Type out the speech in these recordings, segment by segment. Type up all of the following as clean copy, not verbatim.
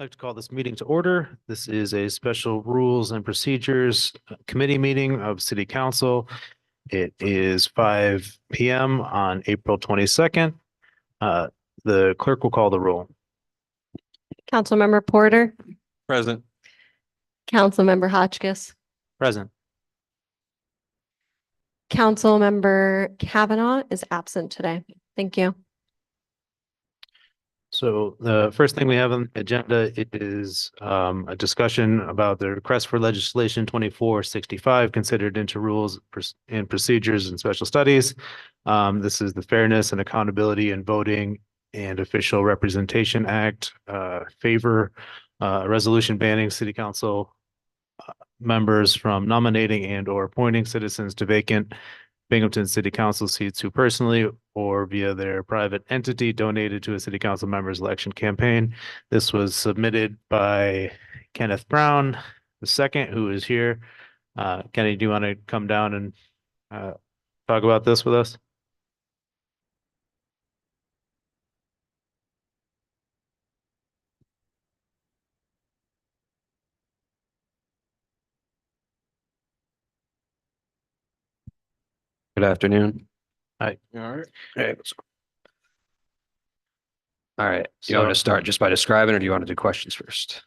I'd like to call this meeting to order. This is a special rules and procedures committee meeting of City Council. It is 5 p.m. on April 22nd. The clerk will call the roll. Councilmember Porter, Present. Councilmember Hotchkiss, Present. Councilmember Kavanaugh is absent today. Thank you. So the first thing we have on the agenda is a discussion about the request for legislation 2465 considered into rules and procedures and special studies. This is the Fairness and Accountability in Voting and Official Representation Act, favor resolution banning city council members from nominating and or appointing citizens to vacant Binghamton City Council seats who personally or via their private entity donated to a city council member's election campaign. This was submitted by Kenneth Brown II, who is here. Kenny, do you want to come down and talk about this with us? Good afternoon. Hi. All right. Okay. All right. Do you want me to start just by describing, or do you want to do questions first?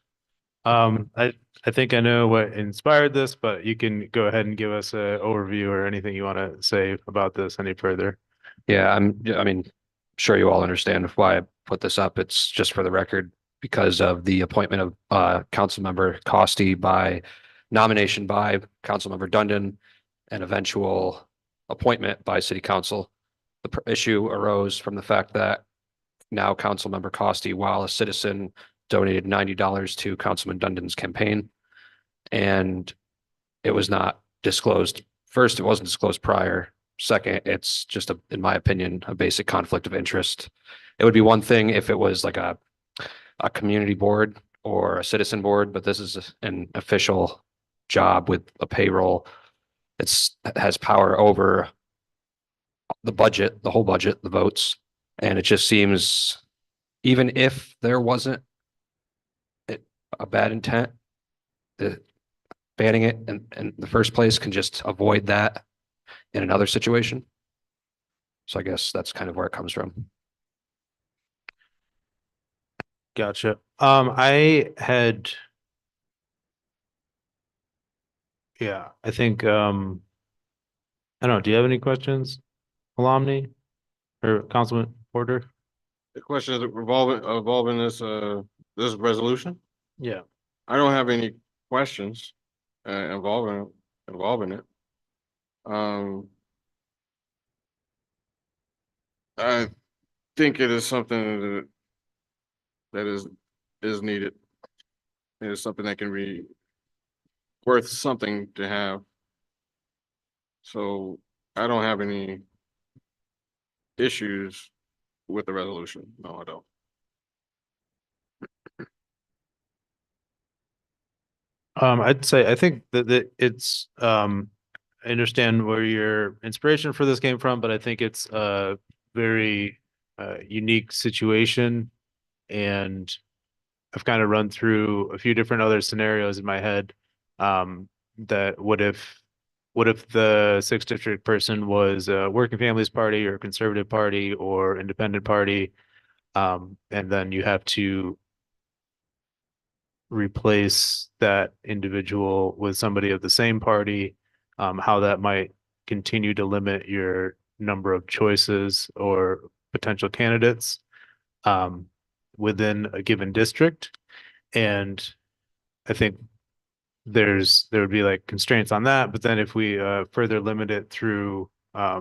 I think I know what inspired this, but you can go ahead and give us an overview or anything you want to say about this any further. Yeah, I mean, sure you all understand why I put this up. It's just for the record because of the appointment of Councilmember Costi by nomination by Councilmember Dundon and eventual appointment by City Council. The issue arose from the fact that now Councilmember Costi, while a citizen, donated $90 to Councilman Dundon's campaign, and it was not disclosed. First, it wasn't disclosed prior. Second, it's just in my opinion, a basic conflict of interest. It would be one thing if it was like a community board or a citizen board, but this is an official job with a payroll. It has power over the budget, the whole budget, the votes. And it just seems, even if there wasn't a bad intent, banning it in the first place can just avoid that in another situation. So I guess that's kind of where it comes from. Gotcha. I think, I don't know. Do you have any questions, Alamni or Councilman Porter? The question is involving this resolution. Yeah. I don't have any questions involving it. I think it is something that is needed. It is something that can be worth something to have. So I don't have any issues with the resolution. No, I don't. I'd say I think that it's I understand where your inspiration for this came from, but I think it's a very unique situation, and I've kind of run through a few different other scenarios in my head. That what if the sixth district person was a Working Families Party or Conservative Party or Independent Party, and then you have to replace that individual with somebody of the same party, how that might continue to limit your number of choices or potential candidates within a given district. And I think there would be like constraints on that, but then if we further limit it through a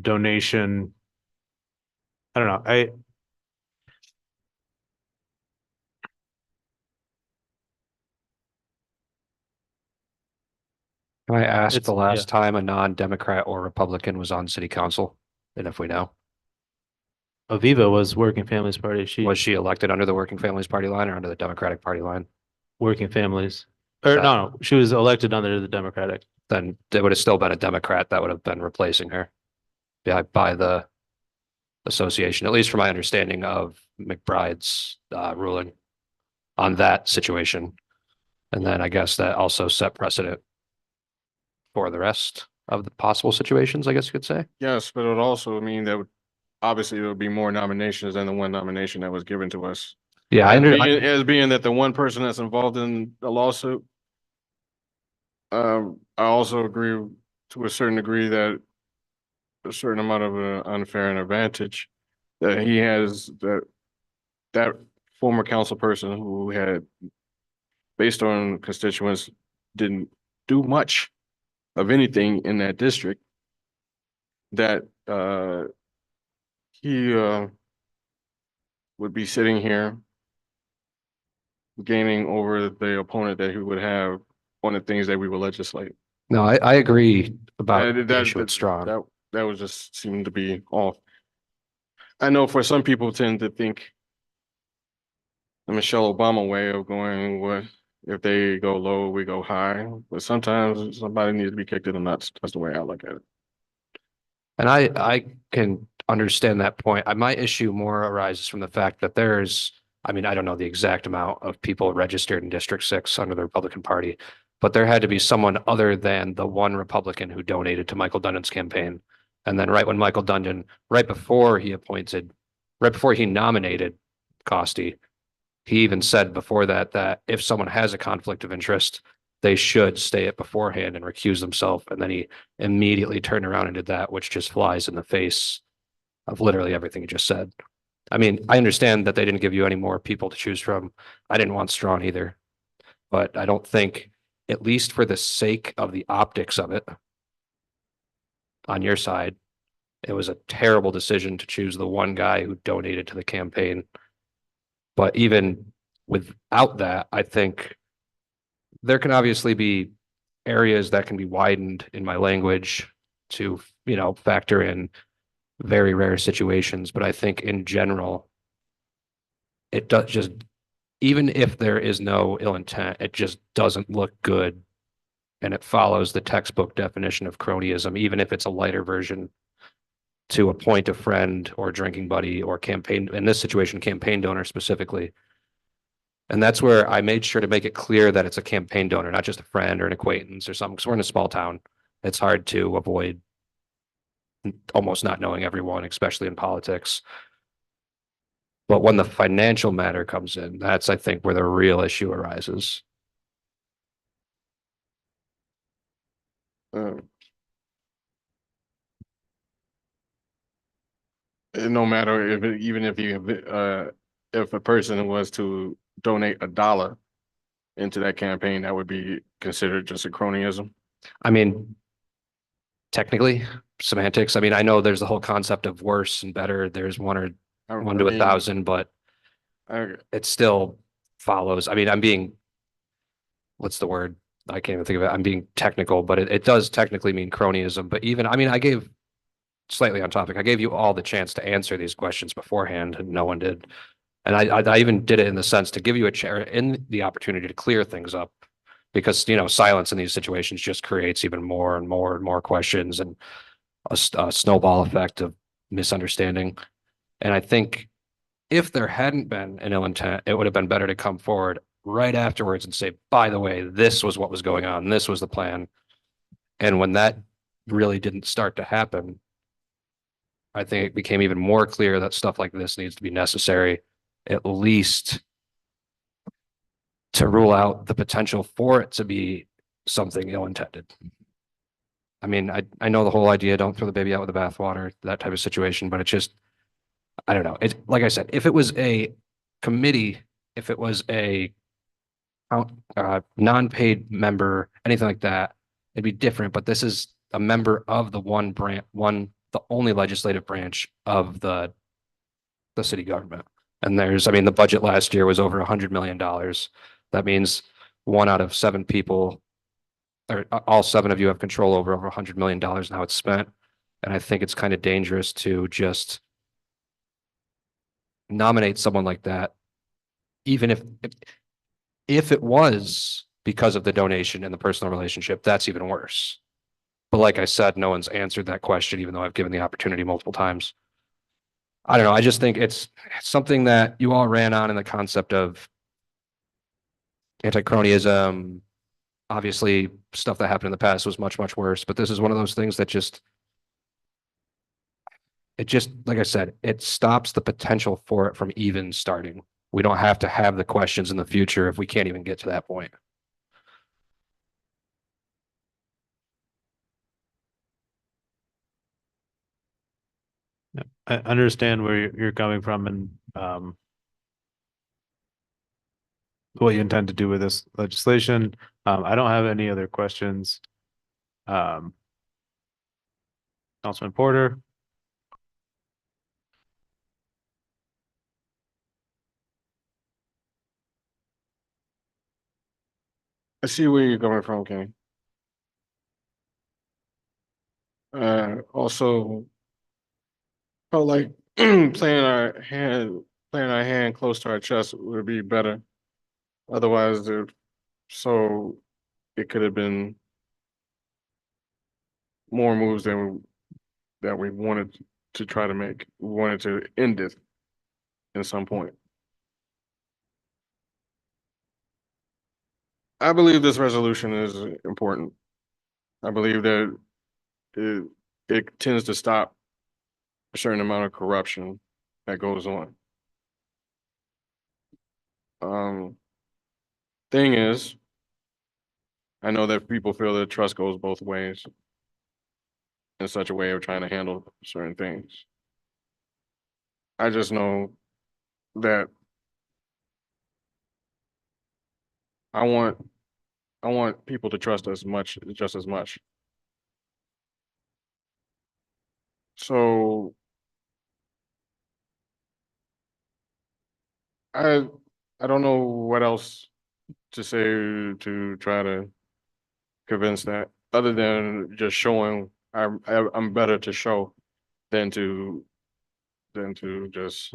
donation, I don't know. Can I ask It's- the last yeah. time a non-Democrat or Republican was on City Council? And if we know, Aviva was Working Families Party. was she elected under the Working Families Party line or under the Democratic Party line? Working Families. Or no, she was elected under the Democratic. Then it would have still been a Democrat that would have been replacing her. Yeah, by the association, at least from my understanding of McBride's ruling on that situation. And then I guess that also set precedent for the rest of the possible situations, I guess you could say. Yes, but it would also mean that obviously there would be more nominations than the one nomination that was given to us. Yeah, As being that the one person that's involved in the lawsuit. I also agree to a certain degree that a certain amount of unfair advantage that he has, that former council person who had, based on constituents, didn't do much of anything in that district, that he would be sitting here gaining over the opponent that he would have on the things that we would legislate. No, I agree about That- the issue with Strawn. That was just seemed to be off. I know for some people tend to think the Michelle Obama way of going, what, if they go low, we go high, but sometimes somebody needs to be kicked in the nuts. That's the way I look at it. And I can understand that point. My issue more arises from the fact that I mean, I don't know the exact amount of people registered in District 6 under the Republican Party, but there had to be someone other than the one Republican who donated to Michael Dundon's campaign. And then right before he nominated Costi, he even said before that if someone has a conflict of interest, they should stay it beforehand and recuse themselves. And then he immediately turned around and did that, which just flies in the face of literally everything he just said. I mean, I understand that they didn't give you any more people to choose from. I didn't want Strawn either, but I don't think, at least for the sake of the optics of it, on your side, it was a terrible decision to choose the one guy who donated to the campaign. But even without that, I think there can obviously be areas that can be widened in my language to, factor in very rare situations. But I think in general, it does just, even if there is no ill intent, it just doesn't look good. And it follows the textbook definition of cronyism, even if it's a lighter version, to appoint a friend or drinking buddy or campaign, in this situation, campaign donor specifically. And that's where I made sure to make it clear that it's a campaign donor, not just a friend or an acquaintance or something, because we're in a small town. It's hard to avoid almost not knowing everyone, especially in politics. But when the financial matter comes in, that's, I think, where the real issue arises. No matter even if a person was to donate $1 into that campaign, that would be considered just a cronyism. I mean, technically, semantics. I mean, I know there's the whole concept of worse and better. There's one to 1,000, but it still follows. I mean, what's the word? I can't even think of it. I'm being technical, but it does technically mean cronyism. But even, I mean, I gave, slightly on topic, I gave you all the chance to answer these questions beforehand, and no one did. And I even did it in the sense to give you a chair in the opportunity to clear things up, because, silence in these situations just creates even more and more and more questions and a snowball effect of misunderstanding. And I think if there hadn't been an ill intent, it would have been better to come forward right afterwards and say, by the way, this was what was going on. This was the plan. And when that really didn't start to happen, I think it became even more clear that stuff like this needs to be necessary, at least to rule out the potential for it to be something ill-intended. I mean, I know the whole idea, don't throw the baby out with the bathwater, that type of situation, but it's just, I don't know. It's like I said, if it was a committee, if it was a non-paid member, anything like that, it'd be different. But this is a member of the the only legislative branch of the city government. And the budget last year was over $100 million. That means 1 out of 7 people, or all 7 of you, have control over $100 million and how it's spent. And I think it's kind of dangerous to just nominate someone like that, even if it was because of the donation and the personal relationship. That's even worse. But like I said, no one's answered that question, even though I've given the opportunity multiple times. I don't know. I just think it's something that you all ran on in the concept of anti-cronyism. Obviously, stuff that happened in the past was much, much worse, but this is one of those things that just, like I said, it stops the potential for it from even starting. We don't have to have the questions in the future if we can't even get to that point. I understand where you're coming from and what you intend to do with this legislation. I don't have any other questions. Um, Councilman Porter, I see where you're coming from, Kenny. Also felt like playing our hand close to our chest would be better. Otherwise, so it could have been more moves that we wanted to try to make. We wanted to end it at some point. I believe this resolution is important. I believe that it, it tends to stop a certain amount of corruption that goes on. Thing is, I know that people feel that trust goes both ways in such a way of trying to handle certain things. I just know that I want people to trust us just as much. So I I don't know what else to say to try to convince that, other than just showing I'm better to show than to just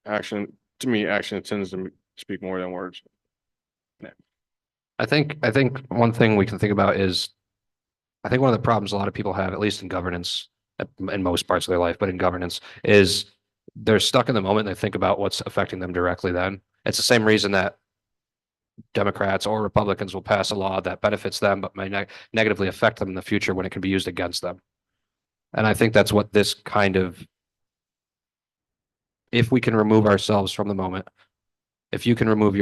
action. To me, action tends to speak more than words. I think one thing we can think about is, I think one of the problems a lot of people have, at least in governance, in most parts of their life, but in governance, is they're stuck in the moment and they think about what's affecting them directly then. It's the same reason that Democrats or Republicans will pass a law that benefits them, but may negatively affect them in the future when it can be used against them. And I think that's what this kind of, if we can remove ourselves from the moment, if you can remove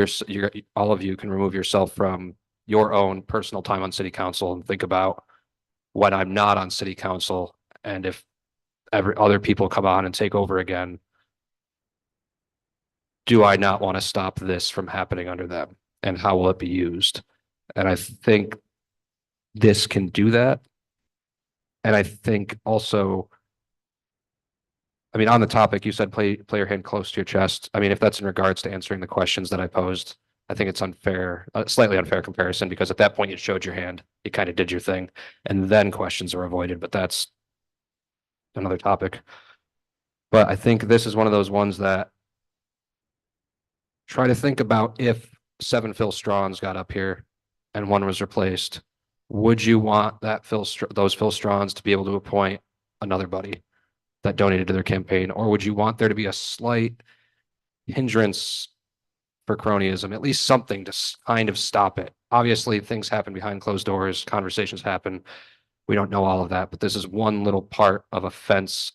all of you can remove yourself from your own personal time on city council and think about when I'm not on city council, and if other people come on and take over again, do I not want to stop this from happening under them? And how will it be used? And I think this can do that. And I think also, I mean, on the topic, you said play your hand close to your chest. I mean, if that's in regards to answering the questions that I posed, I think it's unfair, slightly unfair comparison, because at that point you showed your hand, you kind of did your thing, and then questions are avoided, but that's another topic. But I think this is one of those ones that try to think about, if 7 Phil Straughns got up here and 1 was replaced, would you want those Phil Straughns to be able to appoint another buddy that donated to their campaign? Or would you want there to be a slight hindrance for cronyism, at least something to kind of stop it? Obviously, things happen behind closed doors, conversations happen. We don't know all of that, but this is one little part of a fence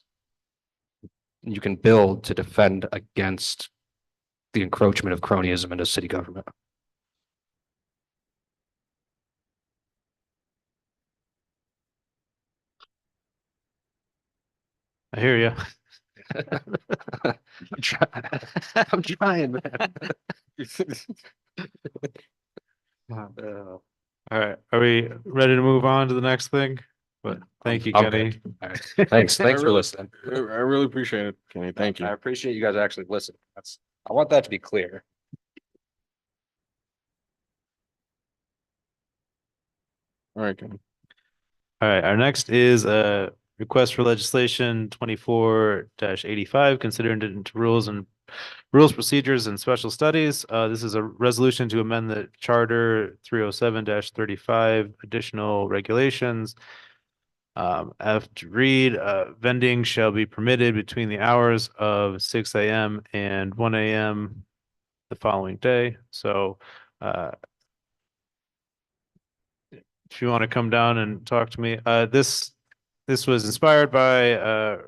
you can build to defend against the encroachment of cronyism into city government. I hear you. I'm trying, man. All right, are we ready to move on to the next thing? But thank you, I'm Kenny. good. All right. Thanks for really- listening. I really appreciate it, Kenny. Thank you. I appreciate you guys actually listening. I want that to be clear. All right, Kenny. All right, our next is a request for legislation 24-85, considered into rules, procedures, and special studies. This is a resolution to amend the charter 307-35, additional regulations. F to read, vending shall be permitted between the hours of 6 a.m. and 1 a.m. the following day. So, if you want to come down and talk to me, this was inspired by,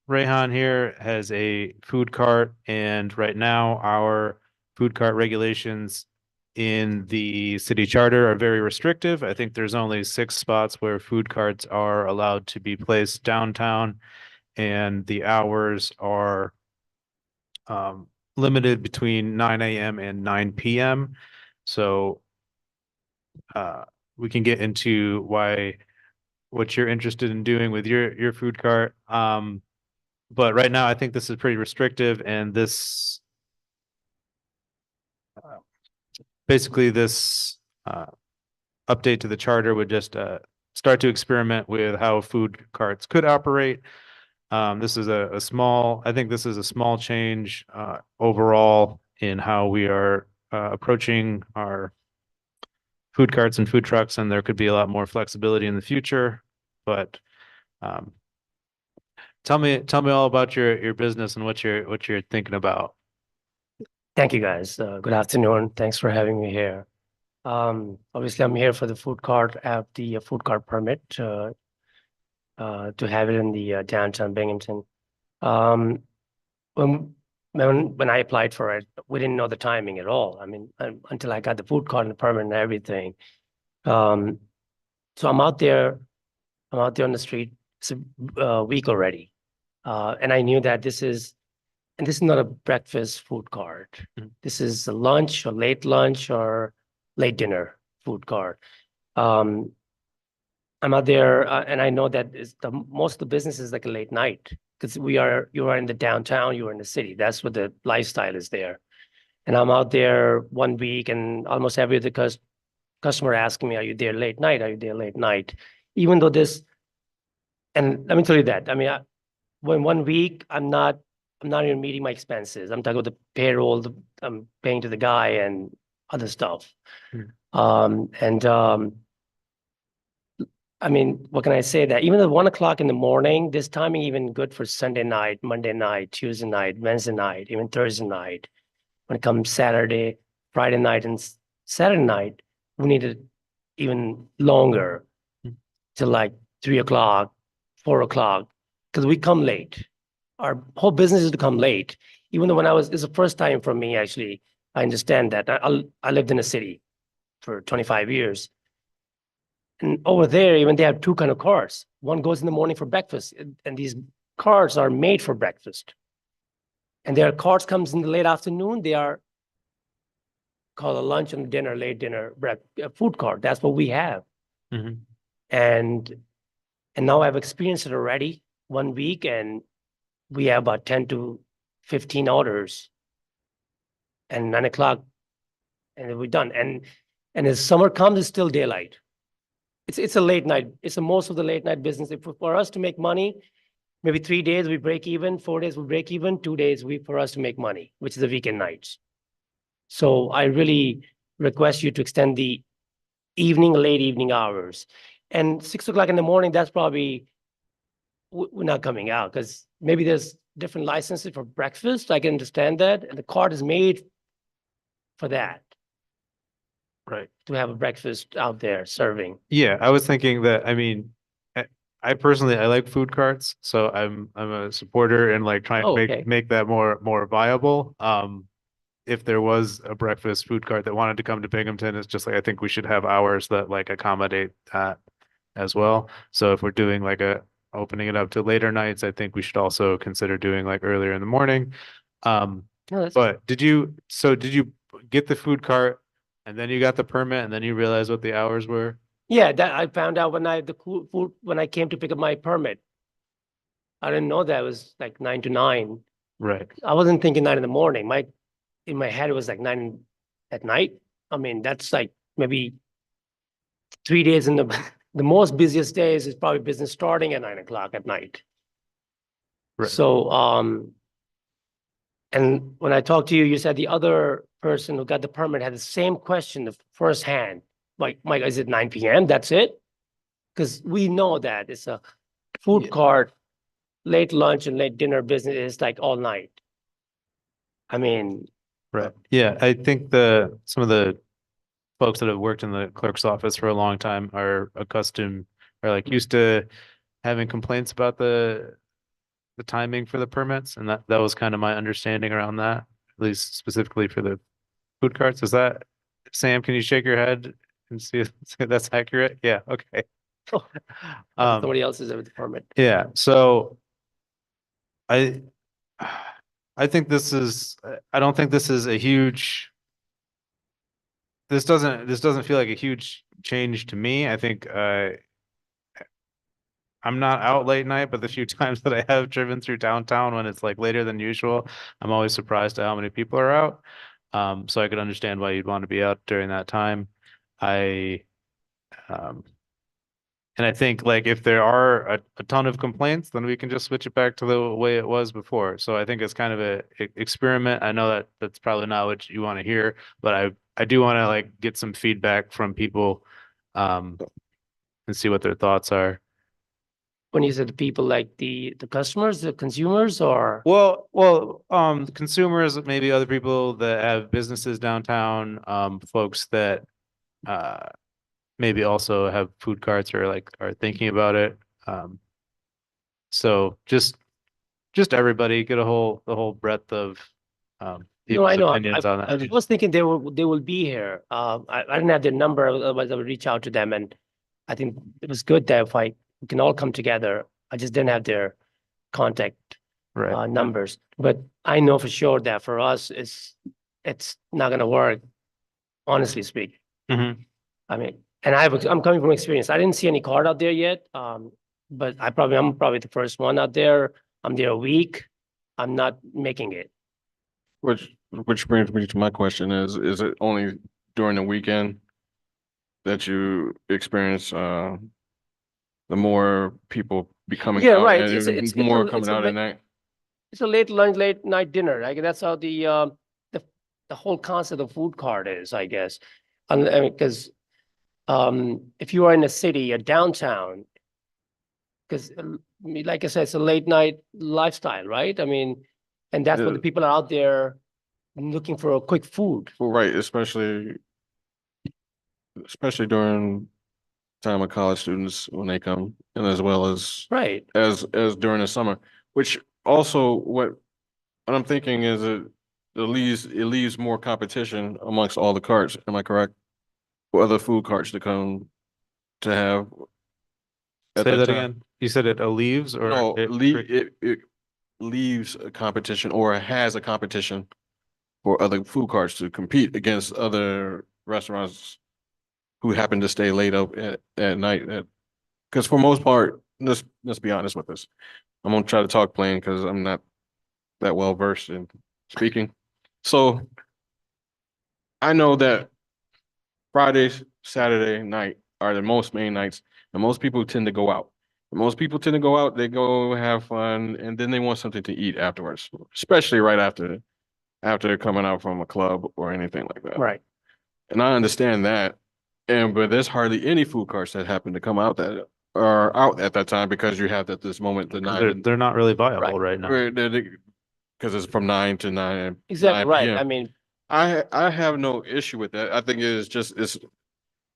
Rayhan here has a food cart, and right now our food cart regulations in the city charter are very restrictive. I think there's only 6 spots where food carts are allowed to be placed downtown, and the hours are limited between 9 a.m. and 9 p.m. So we can get into what you're interested in doing with your food cart. But right now I think this is pretty restrictive, and this basically this update to the charter would just start to experiment with how food carts could operate. This is a small, I think this is a small change overall in how we are approaching our food carts and food trucks, and there could be a lot more flexibility in the future. But tell me all about your business and what you're thinking about. Thank you, guys. Good afternoon. Thanks for having me here. Obviously, I'm here for the food cart. I have the food cart permit to have it in the downtown Binghamton. When I applied for it, we didn't know the timing at all. I mean, until I got the food cart and the permit and everything. So I'm out there on the street. It's a week already, and I knew that this is not a breakfast food cart. Mhm. This is a lunch or late dinner food cart. I'm out there, and I know that most of the business is like a late night, because you are in the downtown, you are in the city. That's what the lifestyle is there. And I'm out there one week, and almost every other customer asking me, "Are you there late night? Are you there late night?" Even though and let me tell you that, I mean, when 1 week, I'm not even meeting my expenses. I'm talking about the payroll, I'm paying to the guy and other stuff. I mean, what can I say, that even at 1 o'clock in the morning, this timing even good for Sunday night, Monday night, Tuesday night, Wednesday night, even Thursday night. When it comes Saturday, Friday night, and Saturday night, we need it even longer till like 3 o'clock, 4 o'clock, because we come late. Our whole business is to come late. Even though it's the first time for me, actually, I understand that. I lived in a city for 25 years. And over there, even they have 2 kind of cars. One goes in the morning for breakfast, and these cars are made for breakfast. And their cars comes in the late afternoon. They are called a lunch and dinner, late dinner, food cart. That's what we have. Mhm. And now I've experienced it already 1 week, and we have about 10 to 15 orders, and 9 o'clock, and then we're done. And as summer comes, it's still daylight. It's a late night. It's most of the late night business. For us to make money, maybe 3 days we break even, 4 days we break even, 2 days for us to make money, which is the weekend nights. So I really request you to extend the late evening hours. And 6 o'clock in the morning, that's probably, we're not coming out, because maybe there's different licenses for breakfast. I can understand that. And the cart is made for that, Right. to have a breakfast out there serving. Yeah, I was thinking that, I mean, I personally, I like food carts, so I'm a supporter in like trying Oh, to okay. make that more viable. If there was a breakfast food cart that wanted to come to Binghamton, it's just like, I think we should have hours that like accommodate that as well. So if we're doing like opening it up to later nights, I think we should also consider doing like earlier in the morning. No, that's- But did you get the food cart and then you got the permit and then you realized what the hours were? Yeah, that I found out when I came to pick up my permit. I didn't know that it was like 9 to 9. Right. I wasn't thinking 9 in the morning. In my head, it was like 9 at night. I mean, that's like maybe 3 days in the most busiest days is probably business starting at 9 o'clock at night. Right. So, and when I talked to you, you said the other person who got the permit had the same question the first hand. Like, Mike, is it 9 p.m.? That's it? Because we know that it's a food Yeah. court, late lunch and late dinner business is like all night. I mean, Right. Yeah, I think some of the folks that have worked in the clerk's office for a long time are accustomed or like used to having complaints about the timing for the permits, and that was kind of my understanding around that, at least specifically for the food carts. Is that, Sam, can you shake your head and see if that's accurate? Yeah, okay. somebody else is with the permit. Yeah, so I I think I don't think this is a huge this doesn't feel like a huge change to me. I think I'm not out late night, but the few times that I have driven through downtown when it's like later than usual, I'm always surprised at how many people are out. So I could understand why you'd want to be out during that time. I um And I think like if there are a ton of complaints, then we can just switch it back to the way it was before. So I think it's kind of a experiment. I know that that's probably not what you want to hear, but I do want to like get some feedback from people and see what their thoughts are. When you said the people, like the customers, the consumers, or Consumers, maybe other people that have businesses downtown, folks that maybe also have food carts or like are thinking about it. So just everybody get the whole breadth of no, people's I know. opinions on I that. was thinking they will be here. I didn't have their number, otherwise I would reach out to them, and I think it was good that if we can all come together. I just didn't have their contact Right. numbers, but I know for sure that for us, it's not gonna work, honestly speaking. Mhm. I mean, and I'm coming from experience. I didn't see any card out there yet. But I'm probably the first one out there. I'm there a week. I'm not making it. Which brings me to my question is it only during the weekend that you experience the more people becoming Yeah, out right. and It's more a- coming it's a out la- at night? It's a late lunch, late night dinner. Like that's how the whole concept of food cart is, I guess. And I mean, because if you are in a city, a downtown, because like I said, it's a late night lifestyle, right? I mean, and that's what Yeah. the people are out there looking for a quick food. Well, right, especially during time of college students when they come, and as well as Right. as during the summer, which also what I'm thinking is it leaves more competition amongst all the carts. Am I correct? For other food carts to come to have at Say that time. again. You said it leaves or No, it it leaves a competition or has a competition for other food carts to compete against other restaurants who happen to stay late up at night. Because for most part, let's be honest with this. I'm gonna try to talk plain because I'm not that well versed in speaking. So I know that Friday, Saturday night are the most main nights, and most people tend to go out. Most people tend to go out, they go have fun, and then they want something to eat afterwards, especially right after coming out from a club or anything like that. Right. And I understand that. But there's hardly any food carts that happen to come out that are out at that time because you have this moment the they're not really viable right now. because it's from 9 to 9. Exactly 9 right. PM. I mean, I have no issue with that. I think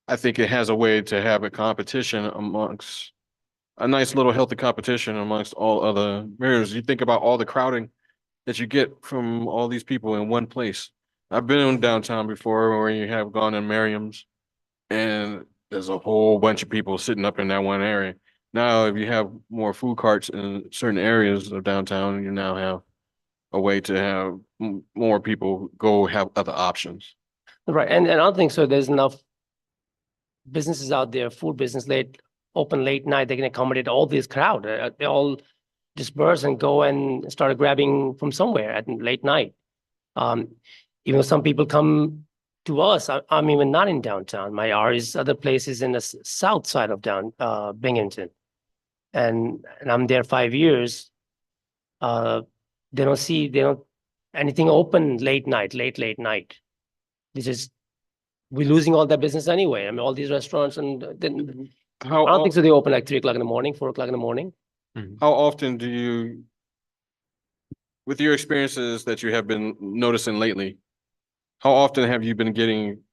I think it has a way to have a competition amongst a nice little healthy competition amongst all other mirrors. You think about all the crowding that you get from all these people in one place. I've been in downtown before where you have gone in Merriam's and there's a whole bunch of people sitting up in that one area. Now, if you have more food carts in certain areas of downtown, you now have a way to have more people go have other options. right. And I don't think so. There's enough businesses out there, food business open late night. They can accommodate all this crowd. They all disperse and go and start grabbing from somewhere at late night. Even though some people come to us, I'm even not in downtown. My R is other places in the south side of Binghamton. And I'm there 5 years. They don't anything open late night. Late night. We're losing all that business anyway. I mean, all these restaurants and then I don't think so. They open like 3 o'clock in the morning, 4 o'clock in the morning. Mhm. how often do you, with your experiences that you have been noticing lately, how often have you been getting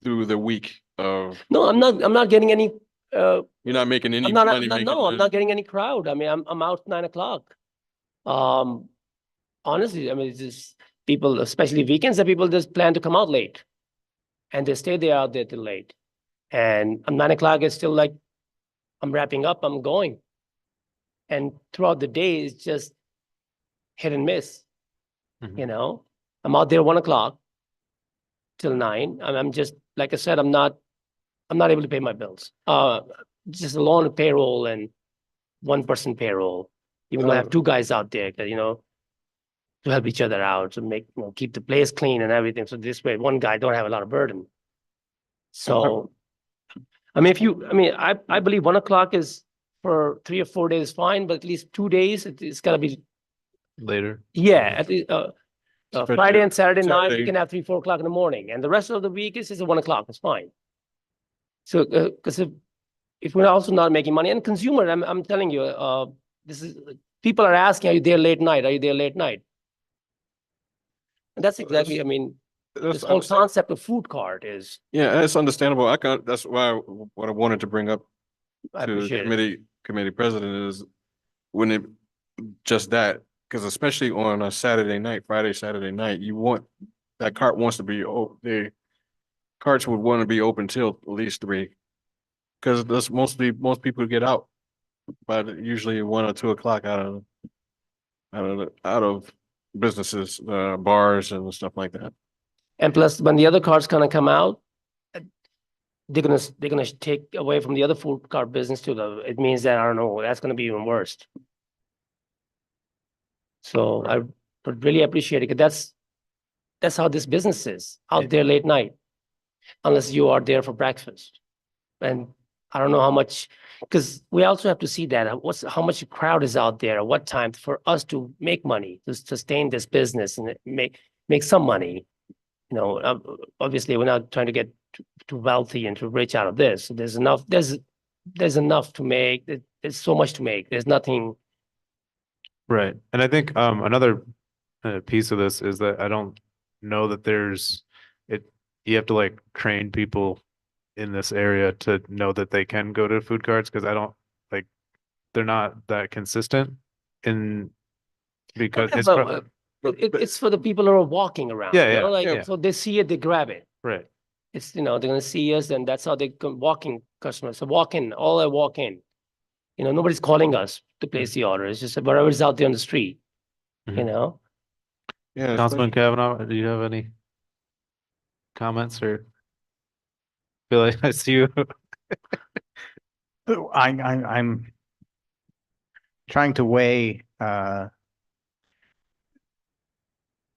through the week of, No, I'm not getting any, you're not making any I'm not, money I'm not, making no, I'm it? not getting any crowd. I mean, I'm out 9 o'clock. Honestly, I mean, it's just people, especially weekends, that people just plan to come out late. And they stay there out there till late. And 9 o'clock is still like, I'm wrapping up, I'm going. And throughout the day, it's just hit and miss, Mhm. you know? I'm out there 1 o'clock till 9. I'm just, like I said, I'm not able to pay my bills. Just alone payroll and 1 person payroll. Even though I have 2 guys out there that, to help each other out, to make, keep the place clean and everything. So this way, one guy don't have a lot of burden. So, I mean, I believe 1 o'clock is for 3 or 4 days fine, but at least 2 days, it's gotta be, Later. yeah, at least, Especially Friday and Saturday night, we Saturday. can have 3, 4 o'clock in the morning, and the rest of the week is just at 1 o'clock, it's fine. So, because if we're also not making money, and consumer, I'm telling you, this is, people are asking, are you there late night? Are you there late night? And that's exactly, I mean, That's this whole understand- concept of food cart is, Yeah, that's understandable. That's why what I wanted to bring up I to the appreciate it. committee president is when it, just that, because especially on a Saturday night, Friday, Saturday night, that cart wants to be, the carts would want to be open till at least 3. Because that's most people get out by usually 1 or 2 o'clock out of businesses, bars and stuff like that. And plus, when the other cars kind of come out, they're gonna take away from the other food cart business too. It means that, I don't know, that's gonna be even worse. So I would really appreciate it, 'cause that's how this business is, out there late night, unless you are there for breakfast. And I don't know how much, because we also have to see that, how much crowd is out there, at what time, for us to make money, to sustain this business and make some money. Obviously, we're not trying to get too wealthy and too rich out of this. There's enough to make. There's so much to make. There's nothing. Right. And I think another piece of this is that I don't know that you have to like train people in this area to know that they can go to food carts, because they're not that consistent in, because Yeah, it's but, it's for the people who are walking around. Yeah, yeah, Like, yeah. so they see it, they grab it. right. It's, they're gonna see us, and that's how they come, walking customers. So walk in, all I walk in. Nobody's calling us to place the order. It's just whatever's out there on the street. Mhm. Yeah, Councilman Kavanaugh, do you have any comments or feel like I see you? I'm trying to weigh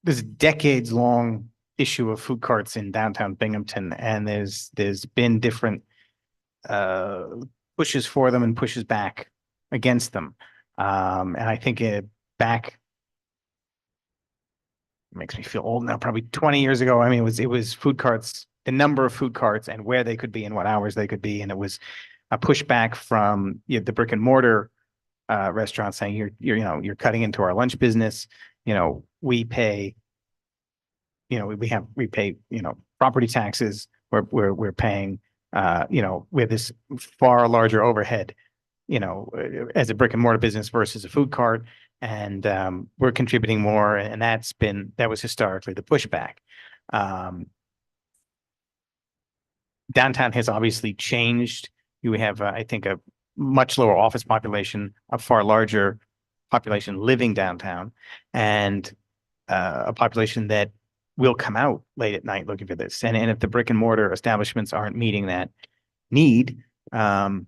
this decades-long issue of food carts in downtown Binghamton, and there's been different pushes for them and pushes back against them. And I think back makes me feel old now, probably 20 years ago. I mean, it was food carts, the number of food carts and where they could be and what hours they could be, and it was a pushback from the brick and mortar restaurants saying you're cutting into our lunch business. We pay, we pay, property taxes. We're paying, we have this far larger overhead, as a brick and mortar business versus a food cart. And we're contributing more. And that was historically the pushback. Downtown has obviously changed. You have, I think, a much lower office population, a far larger population living downtown, and a population that will come out late at night looking for this. And if the brick and mortar establishments aren't meeting that need, then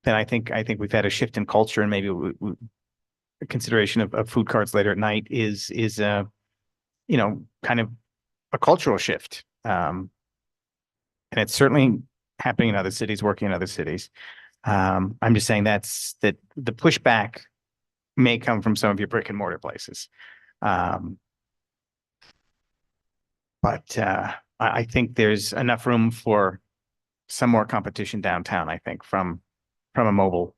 I think we've had a shift in culture, and maybe a consideration of food carts later at night is kind of a cultural shift. And it's certainly happening in other cities, working in other cities. I'm just saying that the pushback may come from some of your brick and mortar places. But I think there's enough room for some more competition downtown, I think, from a mobile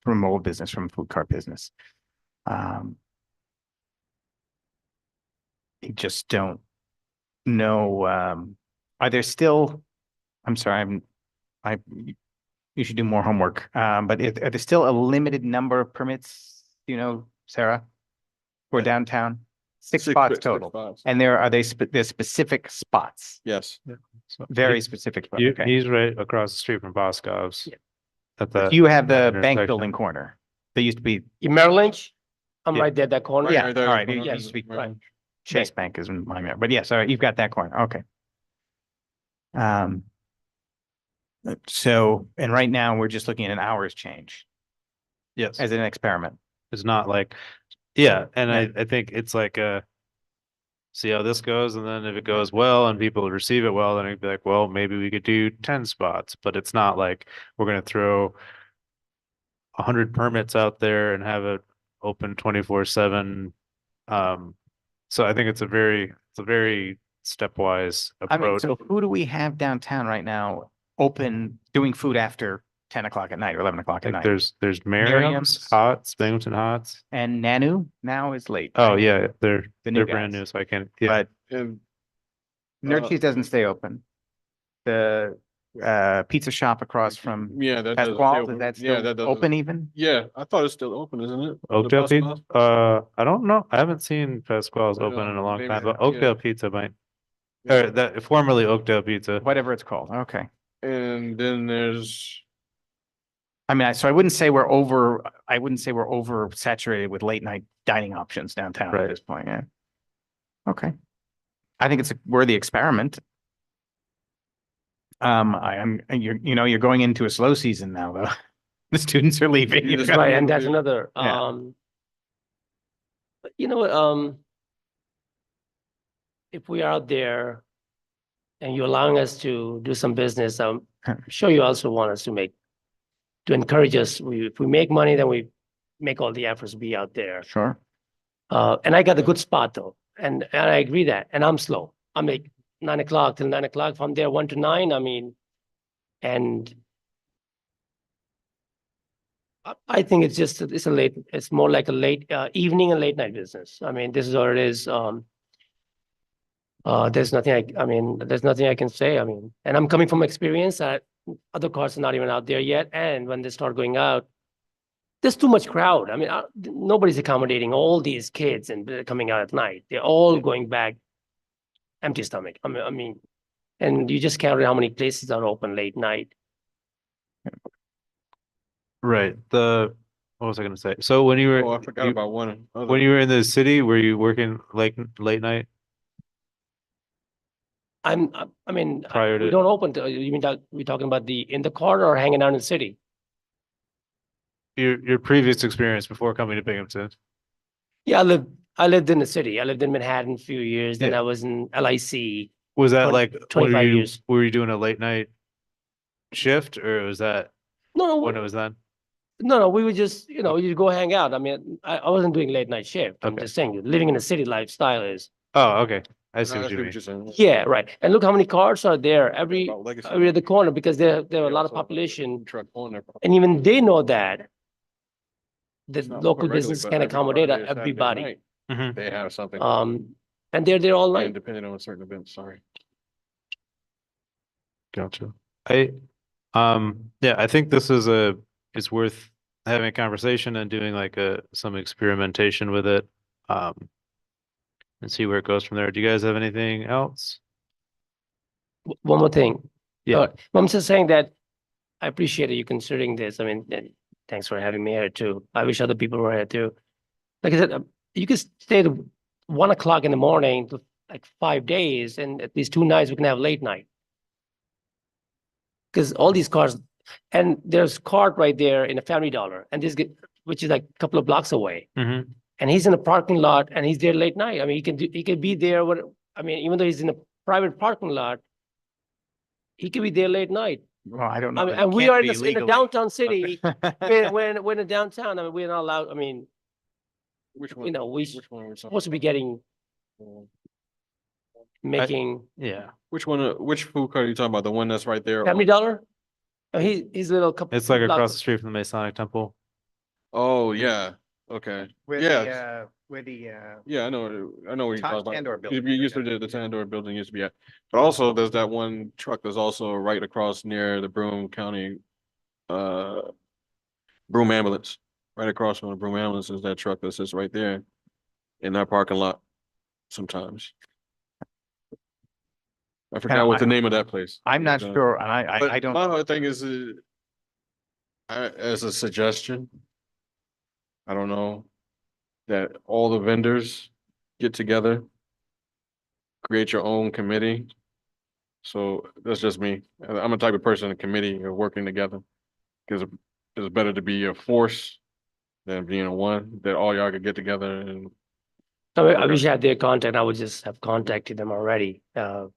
from a mobile business, from a food cart business. I just don't know, are there still, I'm sorry, you should do more homework, but are there still a limited number of permits, you know, Sarah? For downtown? Six spots total. spots. And there's specific spots, Yes. So very he- specific. spots, he- okay. He's right across the street from Boscov's. Yeah. At the. You have the that bank intersection. building corner. They used to be In Merrill Lynch, I'm Yeah. right there, that corner. Yeah, there, all right, corner it of used to be- Merrill Lynch. Chase Bank is in my memory, but yes, all right, you've got that corner, okay. So, and right now, we're just looking at an hour's change Yes. as an experiment. It's not like, yeah, and Yeah. I think it's like see how this goes, and then if it goes well and people receive it well, then it'd be like, well, maybe we could do 10 spots, but it's not like we're gonna throw 100 permits out there and have it open 24/7. So I think it's a very stepwise I mean, approach. so who do we have downtown right now open, doing food after 10 o'clock at night or 11 o'clock I at think night? there's Miriam's. Miriam's, Hots, Binghamton Hots. And Nanu now is late. Oh, right? yeah, they're The new brand guys. new, so I can't, yeah. But And Nurchie's doesn't stay open. The pizza shop across from yeah, that doesn't stay Pasquale's, open. is that Yeah, still that doesn't- open even? Yeah, I thought it's still open, isn't it? The Oakdale Pizza, Pasquale's? I don't know. I haven't seen Pasquale's I open don't in a know. long Maybe time, I but have, yeah. Oakdale Pizza might, Yeah. or that formerly Oakdale Pizza. Whatever it's called, okay. And then there's, I mean, so I wouldn't say we're oversaturated with late night dining options downtown Right. at this point, yeah. Okay. I think it's a worthy experiment. You're going into a slow season now, though. The students are leaving. Yeah, You've that's got- Right, and that's another, Yeah. but you know what, if we are out there and you're allowing us to do some business, I'm sure you also want us to encourage us. If we make money, then we make all the efforts to be out there. Sure. And I got a good spot though, and I agree that, and I'm slow. I make 9 o'clock till 9 o'clock. From there, 1 to 9, I mean, and I think it's more like a late evening and late night business. I mean, this is what it is. There's nothing there's nothing I can say. I mean, and I'm coming from experience that other cars are not even out there yet. And when they start going out, there's too much crowd. I mean, nobody's accommodating all these kids and they're coming out at night. They're all going back empty stomach. I mean, and you just count how many places are open late night. Right, what was I gonna say? So when you were. oh, I forgot you- about one. other- When you were in the city, were you working late night? I mean, Prior we to- don't open, you mean that we're talking about in the car or hanging out in the city? Your previous experience before coming to Binghamton? Yeah, I lived in the city. I lived in Manhattan a few years, then Yeah. I was in LIC. Was that 20 like, 25 years. were you doing a late night shift, or was that No, when it no, was then? no, we would just, you go hang out. I mean, I wasn't doing late night shift. I'm Okay. just saying, living in a city lifestyle is, Oh, okay, I No, see what that's you what mean. you're saying. yeah, right. And look how many cars are there every About Legacy. other corner because there are Yeah, a lot of also have a population. Truck on there. And even they know that the It's not local open regularly, business but can every accommodate Friday or Saturday everybody. night, Mhm. They have something. And they're there all And night. depending on certain events, sorry. Gotcha. Yeah, I think this is it's worth having a conversation and doing like some experimentation with it. And see where it goes from there. Do you guys have anything else? One more thing. Yeah. I'm just saying that I appreciate you considering this. I mean, thanks for having me here too. I wish other people were here too. Like I said, you could stay to 1 o'clock in the morning to like 5 days, and at least 2 nights we can have late night. Because all these cars, and there's cart right there in a Family Dollar, and which is like a couple of blocks away. Mm-hmm. And he's in a parking lot and he's there late night. I mean, he can be there even though he's in a private parking lot, he could be there late night. Well, I don't know. I mean, that it and we can't are be in the legally. downtown city, when in downtown, I mean, we're not allowed, I mean, Which one? you know, we Which one are we talking supposed to be getting, about? making Yeah, Which one, which food cart are you talking about? The one that's right there? Family on- Dollar? He's a little couple. it's like blocks- across the street from the Masonic Temple. Oh, yeah, okay. Yeah. Where the, Yeah, I know where you're talking about. Tandoor You building. you used to, the Tandoor building used to be at, but also there's that one truck that's also right across near the Broome County, uh, Broome ambulance. Right across from the Broome ambulance is that truck that sits right there in that parking lot sometimes. I forgot what the name of that place. I'm not is, sure, and But I don't. my whole thing is, as a suggestion, I don't know, that all the vendors get together, create your own committee. So that's just me. I'm a type of person, a committee of working together. Because it's better to be a force than being a one, that all y'all could get together and, I wish I had their contact. I would just have contacted them already. That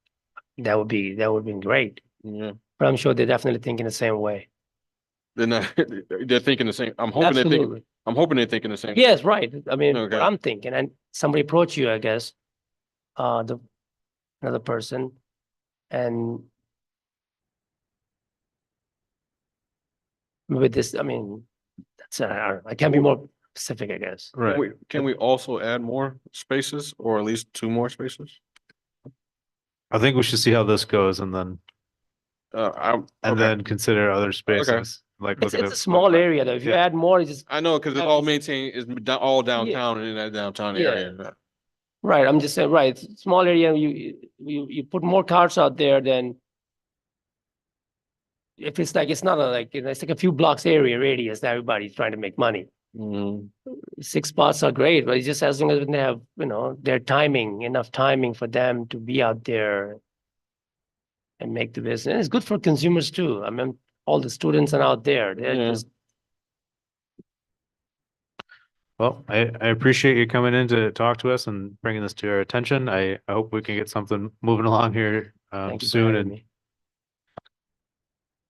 would be great. yeah, But I'm sure they're definitely thinking the same way. they're not, they're thinking the same. I'm hoping Absolutely. they're thinking the same. Yes, right. I mean, Okay. what I'm thinking, and somebody approached you, I guess, another person, and with this, I mean, that's, I can't be more specific, I guess. Right. Can we also add more spaces or at least 2 more spaces? I think we should see how this goes and then, And then consider other spaces, like It's, look at it's a it. small area though. If you Yeah. add more, it's just, I know, because it's all maintained, all downtown and in that downtown Yeah. area. right, I'm just saying, right, it's a small area, you put more cars out there than if it's like, it's not a, like, it's like a few blocks area radius that everybody's trying to make money. Mhm. 6 spots are great, but it's just as long as they have, their timing, enough timing for them to be out there and make the business. And it's good for consumers too. I mean, all the students are out there. They're Yeah. just, Well, I appreciate you coming in to talk to us and bringing this to our attention. I hope we can get something moving along here thank you for soon having and me.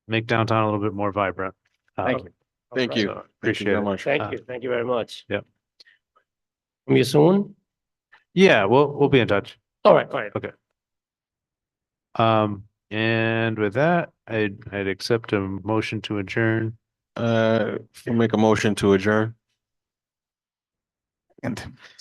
make downtown a little bit more vibrant. Thank you. Thank Alright. you. So Thank you appreciate very it. much. Thank you. Thank you very much. Yep. From you soon? Yeah, we'll be in touch. All right. And with that, I'd accept a motion to adjourn. We'll make a motion to adjourn. And